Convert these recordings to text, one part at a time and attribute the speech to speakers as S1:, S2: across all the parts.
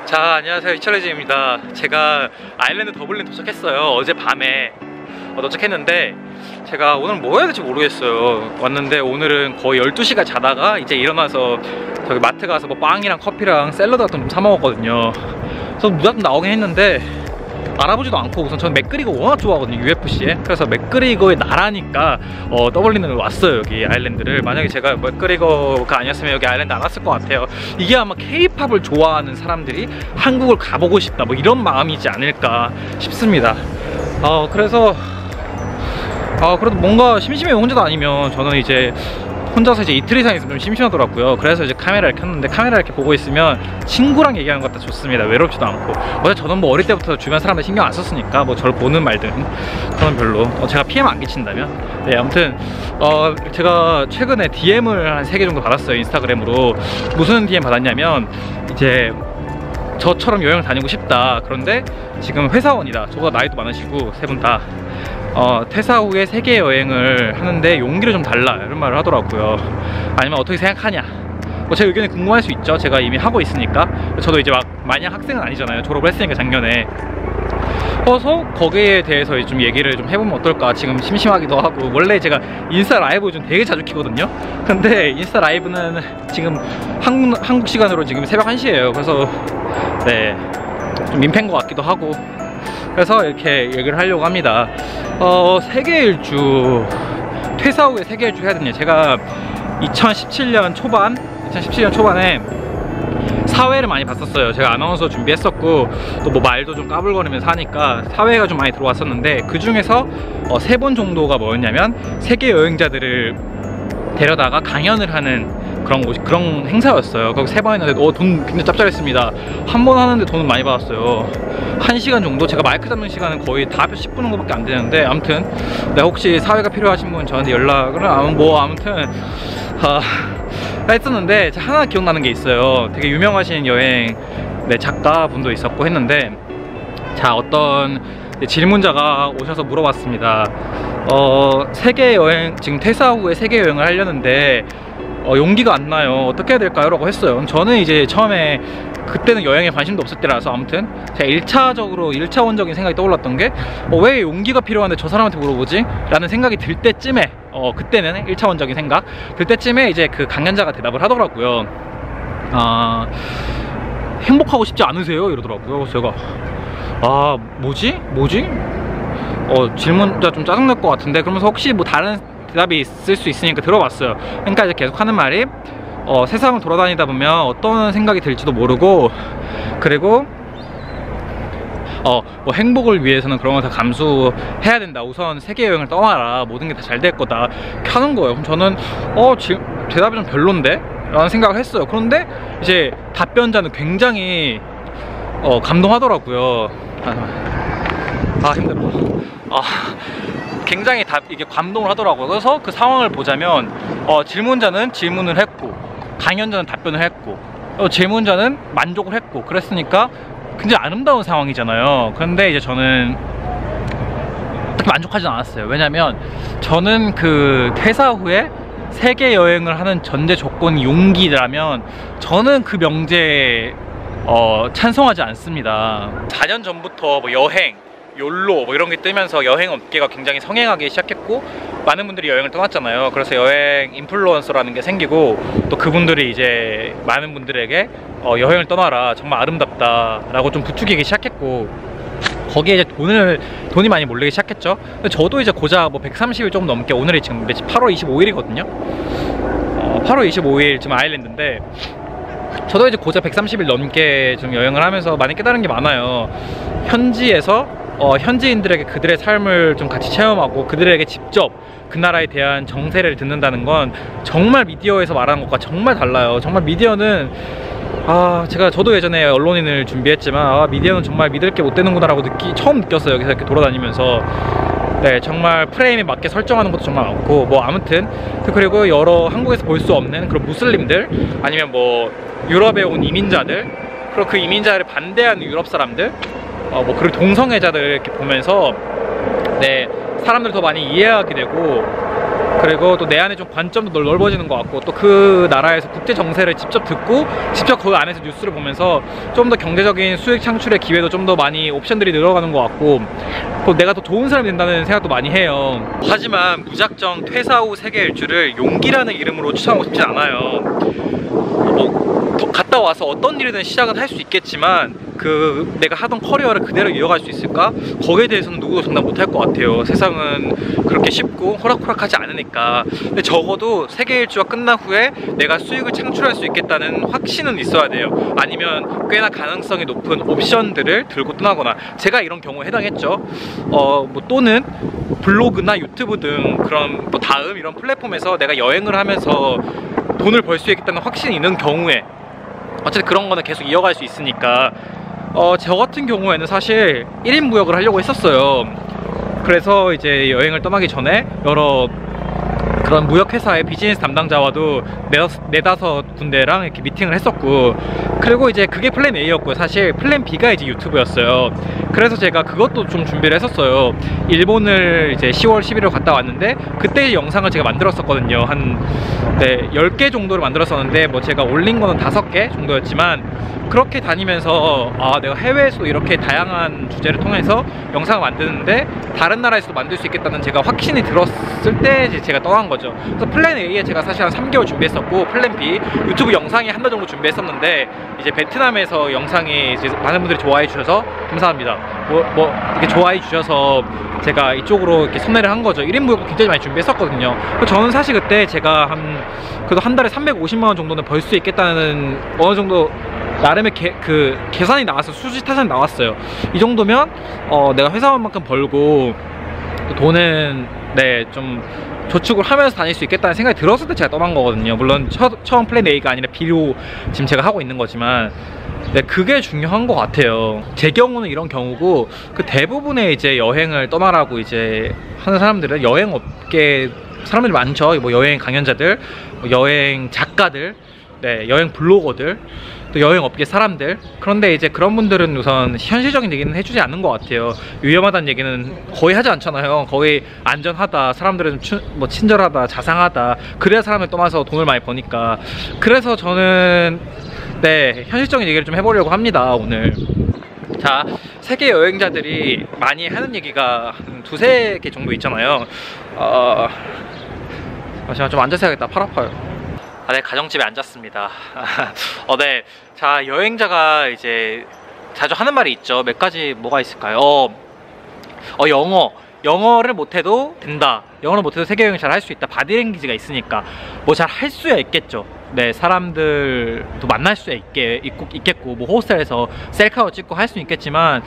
S1: 자, 안녕하세요. 이철레지입니다. 제가 아일랜드 더블린 도착했어요. 어젯밤에 도착했는데 제가 오늘 뭐 해야 될지 모르겠어요. 왔는데 오늘은 거의 12시간 자다가 이제 일어나서 저기 마트 가서 뭐 빵이랑 커피랑 샐러드 같은 거 좀 사 먹었거든요. 그래서 무작정 나오긴 했는데 알아보지도 않고 우선 저는 맥그리거 워낙 좋아하거든요, UFC에. 그래서 맥그리거의 나라니까 더블린을 왔어요, 여기 아일랜드를. 만약에 제가 맥그리거가 아니었으면 여기 아일랜드 안 왔을 것 같아요. 이게 아마 K-팝을 좋아하는 사람들이 한국을 가보고 싶다 뭐 이런 마음이지 않을까 싶습니다. 그래서 그래도 뭔가 심심해요. 혼자도 아니면. 저는 이제 혼자서 이제 이틀 이상 있으면 좀 심심하더라고요. 그래서 이제 카메라를 켰는데, 카메라 이렇게 보고 있으면 친구랑 얘기하는 것 같아 좋습니다. 외롭지도 않고. 어제 저는 뭐 어릴 때부터 주변 사람들 신경 안 썼으니까 뭐 저를 보는 말든 그건 별로 제가 피해만 안 끼친다면. 네, 아무튼 제가 최근에 DM을 한 3개 정도 받았어요, 인스타그램으로. 무슨 DM 받았냐면, 이제 저처럼 여행을 다니고 싶다, 그런데 지금 회사원이다, 저보다 나이도 많으시고 세 분 다 퇴사 후에 세계 여행을 하는데 용기를 좀 달라, 이런 말을 하더라고요. 아니면 어떻게 생각하냐, 뭐 제 의견이 궁금할 수 있죠. 제가 이미 하고 있으니까. 저도 이제 막 마냥 학생은 아니잖아요. 졸업을 했으니까 작년에. 그래서 거기에 대해서 좀 얘기를 좀 해보면 어떨까. 지금 심심하기도 하고. 원래 제가 인스타 라이브 좀 되게 자주 키거든요. 근데 인스타 라이브는 지금 한국 시간으로 지금 새벽 1시예요 그래서 네, 좀 민폐인 것 같기도 하고. 그래서 이렇게 얘기를 하려고 합니다. 세계 일주, 퇴사 후에 세계 일주 해야 되냐. 제가 2017년 초반에 사회를 많이 봤었어요. 제가 아나운서 준비했었고 또 뭐 말도 좀 까불거리면서 하니까 사회가 좀 많이 들어왔었는데, 그 중에서 3번 정도가 뭐였냐면 세계 여행자들을 데려다가 강연을 하는 그런 행사였어요. 거기 3번 했는데 돈 굉장히 짭짤했습니다. 한 번 하는데 돈은 많이 받았어요. 1시간 정도. 제가 마이크 잡는 시간은 거의 다 10분 정도밖에 안 되는데, 아무튼 네, 혹시 사회가 필요하신 분 저한테 연락을 아무튼 했었는데, 하나 기억나는 게 있어요. 되게 유명하신 여행 작가분도 있었고 했는데, 자, 어떤 질문자가 오셔서 물어봤습니다. 세계 여행, 지금 퇴사 후에 세계 여행을 하려는데 용기가 안 나요. 어떻게 해야 될까요? 라고 했어요. 저는 이제 처음에, 그때는 여행에 관심도 없을 때라서, 아무튼 제가 1차원적인 생각이 떠올랐던 게 왜 용기가 필요한데 저 사람한테 물어보지? 라는 생각이 들 때쯤에, 그때는 1차원적인 생각 들 때쯤에 이제 그 강연자가 대답을 하더라고요. 행복하고 싶지 않으세요? 이러더라고요. 그래서 제가 뭐지? 질문자 좀 짜증날 것 같은데, 그러면서 혹시 뭐 다른 대답이 있을 수 있으니까 들어봤어요. 그러니까 이제 계속 하는 말이 세상을 돌아다니다 보면 어떤 생각이 들지도 모르고, 그리고 뭐 행복을 위해서는 그런 걸 다 감수해야 된다. 우선 세계 여행을 떠나라. 모든 게 다 잘 될 거다. 이렇게 하는 거예요. 그럼 저는 대답이 좀 별론데? 라는 생각을 했어요. 그런데 이제 답변자는 굉장히 감동하더라고요. 힘들어. 굉장히 이게 감동을 하더라고요. 그래서 그 상황을 보자면 질문자는 질문을 했고, 강연자는 답변을 했고, 질문자는 만족을 했고, 그랬으니까 굉장히 아름다운 상황이잖아요. 그런데 이제 저는 그렇게 만족하진 않았어요. 왜냐면 저는 그 퇴사 후에 세계 여행을 하는 전제 조건이 용기라면 저는 그 명제에 찬성하지 않습니다. 4년 전부터 뭐 여행, 욜로 뭐 이런 게 뜨면서 여행 업계가 굉장히 성행하기 시작했고, 많은 분들이 여행을 떠났잖아요. 그래서 여행 인플루언서라는 게 생기고, 또 그분들이 이제 많은 분들에게 여행을 떠나라, 정말 아름답다 라고 좀 부추기기 시작했고, 거기에 이제 돈이 많이 몰리기 시작했죠. 근데 저도 이제 고작 뭐 130일 조금 넘게, 오늘이 지금 8월 25일이거든요 8월 25일 지금 아일랜드인데, 저도 이제 고작 130일 넘게 좀 여행을 하면서 많이 깨달은 게 많아요. 현지에서 현지인들에게 그들의 삶을 좀 같이 체험하고, 그들에게 직접 그 나라에 대한 정세를 듣는다는 건 정말 미디어에서 말하는 것과 정말 달라요. 정말 미디어는 저도 예전에 언론인을 준비했지만 미디어는 정말 믿을 게 못 되는구나 라고 처음 느꼈어요. 여기서 이렇게 돌아다니면서. 네, 정말 프레임에 맞게 설정하는 것도 정말 많고, 뭐 아무튼 그리고 여러 한국에서 볼 수 없는 그런 무슬림들, 아니면 뭐 유럽에 온 이민자들, 그리고 그 이민자를 반대하는 유럽 사람들, 그리고 동성애자들 이렇게 보면서 네, 사람들 더 많이 이해하게 되고, 그리고 또 내 안에 좀 관점도 넓어지는 것 같고, 또 그 나라에서 국제 정세를 직접 듣고 직접 그 안에서 뉴스를 보면서 좀 더 경제적인 수익 창출의 기회도 좀 더 많이 옵션들이 늘어가는 것 같고, 또 내가 더 좋은 사람이 된다는 생각도 많이 해요. 하지만 무작정 퇴사 후 세계 일주를 용기라는 이름으로 추천하고 싶진 않아요. 갔다 와서 어떤 일이든 시작은 할 수 있겠지만 그 내가 하던 커리어를 그대로 이어갈 수 있을까? 거기에 대해서는 누구도 장담 못할 것 같아요. 세상은 그렇게 쉽고 호락호락하지 않으니까. 근데 적어도 세계 일주가 끝난 후에 내가 수익을 창출할 수 있겠다는 확신은 있어야 돼요. 아니면 꽤나 가능성이 높은 옵션들을 들고 떠나거나, 제가 이런 경우에 해당했죠. 또는 블로그나 유튜브 등 그런 또 다음 이런 플랫폼에서 내가 여행을 하면서 돈을 벌 수 있겠다는 확신이 있는 경우에, 어쨌든 그런 거는 계속 이어갈 수 있으니까. 저 같은 경우에는 사실 1인 무역을 하려고 했었어요. 그래서 이제 여행을 떠나기 전에 여러 그런 무역회사의 비즈니스 담당자와도 네다섯 군데랑 이렇게 미팅을 했었고, 그리고 이제 그게 플랜 A였고요. 사실 플랜 B가 이제 유튜브였어요. 그래서 제가 그것도 좀 준비를 했었어요. 일본을 이제 10월 11일 갔다 왔는데, 그때 영상을 제가 만들었었거든요. 한 10개 정도를 만들었었는데, 뭐 제가 올린 거는 5개 정도였지만, 그렇게 다니면서 내가 해외에서도 이렇게 다양한 주제를 통해서 영상을 만드는데 다른 나라에서도 만들 수 있겠다는 제가 확신이 들었을 때 이제 제가 떠난 거죠. 그래서 플랜 A에 제가 사실 한 3개월 준비했었고, 플랜 B 유튜브 영상이 한 달 정도 준비했었는데, 이제 베트남에서 영상이 이제 많은 분들이 좋아해 주셔서 감사합니다. 이렇게 좋아해 주셔서 제가 이쪽으로 이렇게 선회를 한 거죠. 1인 무역도 굉장히 많이 준비했었거든요. 저는 사실 그때 제가 그래도 한 달에 350만 원 정도는 벌 수 있겠다는 어느 정도 나름의 계산이 나왔어요. 수지타산이 나왔어요. 이 정도면 내가 회사원만큼 벌고 돈은 좀 저축을 하면서 다닐 수 있겠다는 생각이 들었을 때 제가 떠난 거거든요. 물론 처음 플랜 A가 아니라 B로 지금 제가 하고 있는 거지만, 그게 중요한 것 같아요. 제 경우는 이런 경우고, 그 대부분의 이제 여행을 떠나라고 이제 하는 사람들은 여행 업계 사람들이 많죠. 뭐 여행 강연자들, 여행 작가들, 여행 블로거들, 또 여행 업계 사람들. 그런데 이제 그런 분들은 우선 현실적인 얘기는 해주지 않는 것 같아요. 위험하다는 얘기는 거의 하지 않잖아요. 거의 안전하다, 사람들은 친절하다, 자상하다, 그래야 사람을 떠나서 돈을 많이 버니까. 그래서 저는 현실적인 얘기를 좀 해보려고 합니다, 오늘. 자, 세계 여행자들이 많이 하는 얘기가 한 2-3개 정도 있잖아요. 제가 좀 앉아서 해야겠다. 팔 아파요. 가정집에 앉았습니다. 자, 여행자가 이제 자주 하는 말이 있죠. 몇 가지 뭐가 있을까요? 영어를 못해도 된다. 영어를 못해도 세계 여행 잘 할 수 있다. 바디랭귀지가 있으니까 뭐 잘 할 수야 있겠죠. 사람들도 만날 수 있겠고, 뭐 호스텔에서 셀카도 찍고 할 수 있겠지만,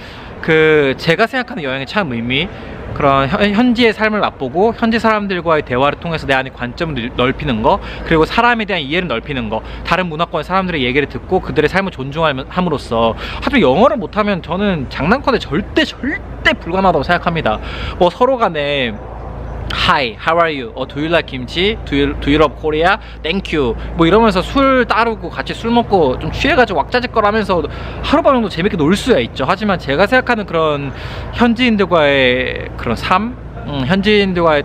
S1: 제가 생각하는 여행의 참 의미, 그런 현지의 삶을 맛보고 현지 사람들과의 대화를 통해서 내 안의 관점을 넓히는 거, 그리고 사람에 대한 이해를 넓히는 거, 다른 문화권의 사람들의 얘기를 듣고 그들의 삶을 존중함으로써. 하지만 영어를 못하면 저는 장난컨대 절대 불가능하다고 생각합니다. 뭐 서로 간에 Hi, how are you? Do you like kimchi? Do you love Korea? Thank you. 뭐 이러면서 술 따르고 같이 술 먹고 좀 취해가지고 왁자지껄하면서 하룻밤 정도 재밌게 놀 수야 있죠. 하지만 제가 생각하는 그런 현지인들과의 그런 현지인들과의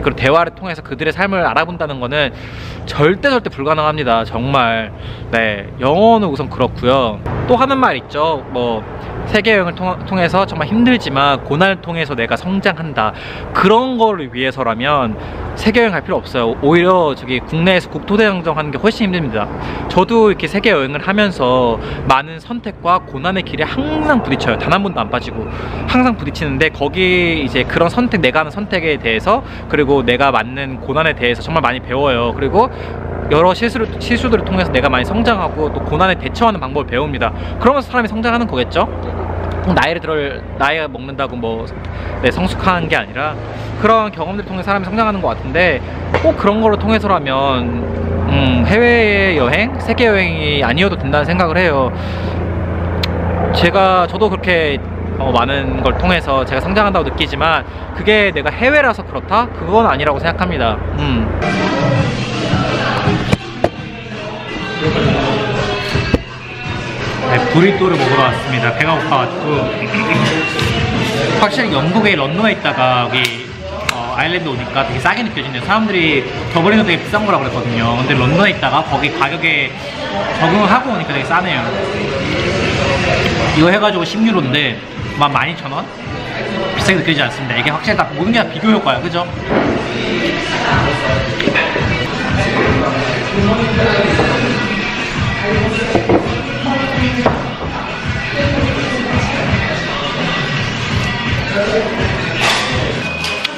S1: 그런 대화를 통해서 그들의 삶을 알아본다는 거는 절대 불가능합니다. 정말. 영어는 우선 그렇고요. 또 하는 말 있죠. 세계 여행을 통해서 정말 힘들지만 고난을 통해서 내가 성장한다. 그런 거를 위해서라면 세계 여행 할 필요 없어요. 오히려 국내에서 국토대장정 하는 게 훨씬 힘듭니다. 저도 이렇게 세계 여행을 하면서 많은 선택과 고난의 길에 항상 부딪혀요. 단 한 번도 안 빠지고 항상 부딪히는데, 거기 이제 그런 내가 하는 선택에 대해서, 그리고 내가 맞는 고난에 대해서 정말 많이 배워요. 그리고 여러 실수들을 통해서 내가 많이 성장하고 또 고난에 대처하는 방법을 배웁니다. 그러면서 사람이 성장하는 거겠죠? 나이가 먹는다고 성숙한 게 아니라 그런 경험들을 통해 사람이 성장하는 것 같은데, 꼭 그런 거를 통해서라면 해외여행, 세계 여행이 아니어도 된다는 생각을 해요. 저도 그렇게 많은 걸 통해서 제가 성장한다고 느끼지만, 그게 내가 해외라서 그렇다? 그건 아니라고 생각합니다. 브리또를 먹으러 왔습니다. 배가 고파가지고. 확실히 영국의 런던에 있다가 여기 아일랜드 오니까 되게 싸게 느껴지네요. 사람들이 더블린도 되게 비싼 거라고 그랬거든요. 근데 런던에 있다가 거기 가격에 적응을 하고 오니까 되게 싸네요. 이거 해가지고 10유로인데 12,000원? 비싸게 느껴지지 않습니다. 이게 확실히 다 모든 게 다 비교 효과야, 그죠?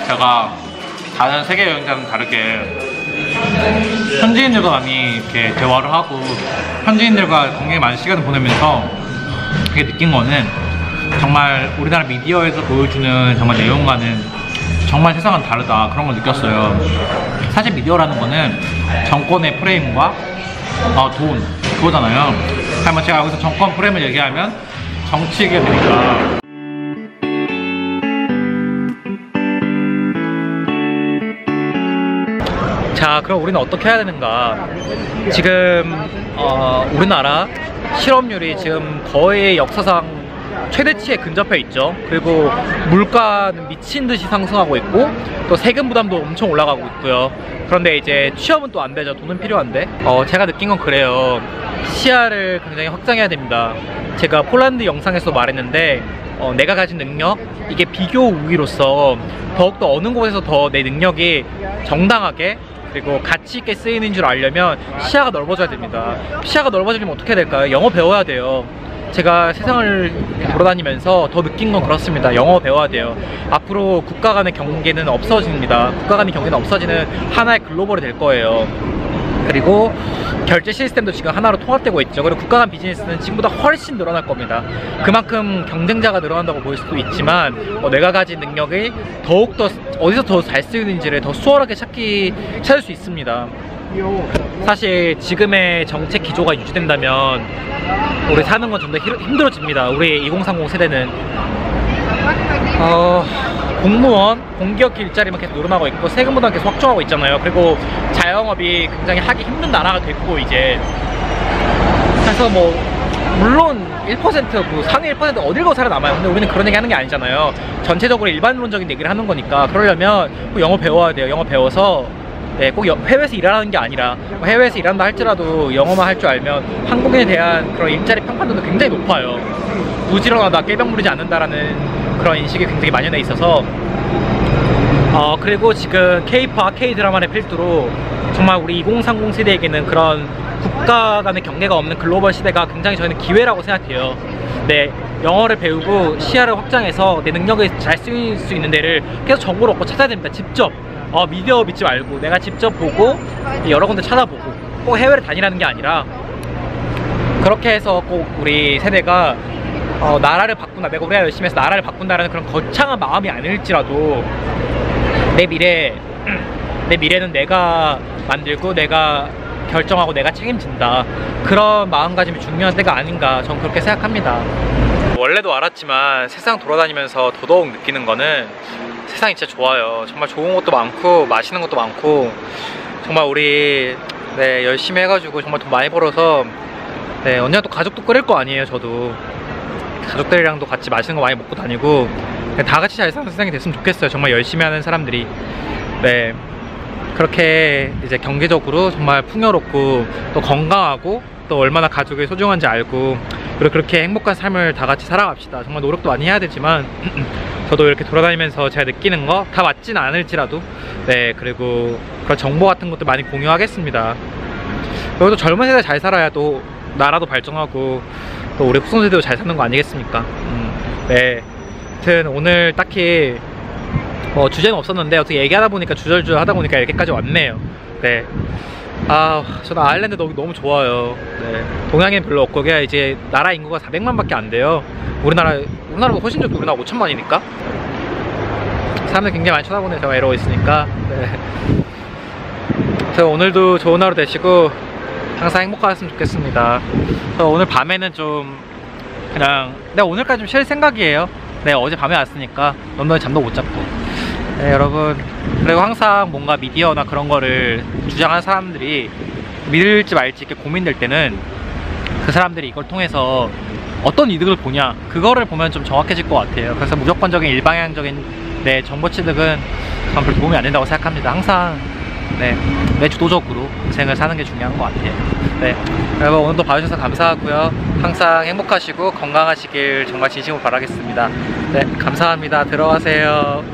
S1: 제가 다른 세계 여행자는 다르게 현지인들과 많이 이렇게 대화를 하고 현지인들과 굉장히 많은 시간을 보내면서 그게 느낀 거는 정말 우리나라 미디어에서 보여주는 정말 내용과는 정말 세상은 다르다, 그런 걸 느꼈어요. 사실 미디어라는 거는 정권의 프레임과 돈, 그거잖아요. 하지만 제가 여기서 정권 프레임을 얘기하면 정치 얘기가 되니까. 자, 그럼 우리는 어떻게 해야 되는가? 지금 우리나라 실업률이 지금 거의 역사상 최대치에 근접해 있죠. 그리고 물가는 미친 듯이 상승하고 있고 또 세금 부담도 엄청 올라가고 있고요. 그런데 이제 취업은 또 안 되죠. 돈은 필요한데 제가 느낀 건 그래요. 시야를 굉장히 확장해야 됩니다. 제가 폴란드 영상에서 말했는데 내가 가진 능력, 이게 비교 우위로서 더욱더 어느 곳에서 더 내 능력이 정당하게 그리고 가치 있게 쓰이는 줄 알려면 시야가 넓어져야 됩니다. 시야가 넓어지려면 어떻게 해야 될까요? 영어 배워야 돼요. 제가 세상을 돌아다니면서 더 느낀 건 그렇습니다. 영어 배워야 돼요. 앞으로 국가 간의 경계는 없어집니다. 국가 간의 경계는 없어지는 하나의 글로벌이 될 거예요. 그리고 결제 시스템도 지금 하나로 통합되고 있죠. 그리고 국가 간 비즈니스는 지금보다 훨씬 늘어날 겁니다. 그만큼 경쟁자가 늘어난다고 볼 수도 있지만 내가 가진 능력이 더욱더 어디서 더 잘 쓰이는지를 더 수월하게 찾을 수 있습니다. 사실 지금의 정책 기조가 유지된다면 우리 사는 건 좀 더 힘들어집니다. 우리 2030 세대는 공무원, 공기업 일자리만 계속 늘어나고 있고 세금 부담 계속 확정하고 있잖아요. 그리고 자영업이 굉장히 하기 힘든 나라가 됐고 이제 그래서 물론 1% 상위 1% 어딜 가서 살아남아요. 근데 우리는 그런 얘기 하는 게 아니잖아요. 전체적으로 일반론적인 얘기를 하는 거니까. 그러려면 꼭 영어 배워야 돼요. 영어 배워서 꼭 해외에서 일하는 게 아니라 해외에서 일한다 할지라도 영어만 할 줄 알면 한국인에 대한 그런 일자리 평판도도 굉장히 높아요. 부지런하다, 꾀병 부리지 않는다라는 그런 인식이 굉장히 만연해 있어서 그리고 지금 K-팝, K-드라마를 필두로 정말 우리 2030 세대에게는 그런 국가 간의 경계가 없는 글로벌 시대가 굉장히 저희는 기회라고 생각해요. 영어를 배우고 시야를 확장해서 내 능력을 잘 쓰일 수 있는 데를 계속 정보를 얻고 찾아야 됩니다. 직접 미디어 믿지 말고 내가 직접 보고 여러 군데 찾아보고 꼭 해외를 다니라는 게 아니라 그렇게 해서 꼭 우리 세대가 나라를 바꾼다, 내가 우리가 열심히 해서 나라를 바꾼다라는 그런 거창한 마음이 아닐지라도 내 미래는 내가 만들고 내가 결정하고 내가 책임진다, 그런 마음가짐이 중요한 때가 아닌가, 전 그렇게 생각합니다. 원래도 알았지만 세상 돌아다니면서 더더욱 느끼는 거는 세상이 진짜 좋아요. 정말 좋은 것도 많고 맛있는 것도 많고 정말 우리 열심히 해가지고 정말 돈 많이 벌어서 언젠가 또 가족도 끓일 거 아니에요. 저도 가족들이랑도 같이 맛있는 거 많이 먹고 다니고 다 같이 잘 사는 세상이 됐으면 좋겠어요. 정말 열심히 하는 사람들이 그렇게 이제 경제적으로 정말 풍요롭고 또 건강하고 또 얼마나 가족이 소중한지 알고 그리고 그렇게 행복한 삶을 다 같이 살아갑시다. 정말 노력도 많이 해야 되지만 저도 이렇게 돌아다니면서 제가 느끼는 거 다 맞진 않을지라도 그리고 그런 정보 같은 것도 많이 공유하겠습니다. 그리고 또 젊은 세대 잘 살아야 또 나라도 발전하고 또 우리 후손세대도 잘 사는 거 아니겠습니까? 하여튼 오늘 딱히 주제는 없었는데 어떻게 얘기하다 보니까 주절주절 하다 보니까 여기까지 왔네요. 저는 아일랜드 너무 좋아요. 동양인 별로 없고 그냥 이제 나라 인구가 400만 밖에 안 돼요. 우리나라보다 훨씬 적고 우리나라 5천만이니까 사람들 굉장히 많이 쳐다보네요. 제가 이러고 있으니까. 그래서 오늘도 좋은 하루 되시고 항상 행복하셨으면 좋겠습니다. 그래서 오늘 밤에는 좀 그냥 오늘까지 좀 쉴 생각이에요. 어제 밤에 왔으니까 런던에 잠도 못 잤고. 여러분, 그리고 항상 뭔가 미디어나 그런 거를 주장하는 사람들이 믿을지 말지 이렇게 고민될 때는 그 사람들이 이걸 통해서 어떤 이득을 보냐, 그거를 보면 좀 정확해질 것 같아요. 그래서 무조건적인 일방향적인 네, 정보 취득은 전 별 도움이 안 된다고 생각합니다. 항상 네, 내 주도적으로 인생을 사는 게 중요한 것 같아요. 네, 여러분 오늘도 봐주셔서 감사하고요. 항상 행복하시고 건강하시길 정말 진심으로 바라겠습니다. 네, 감사합니다. 들어가세요.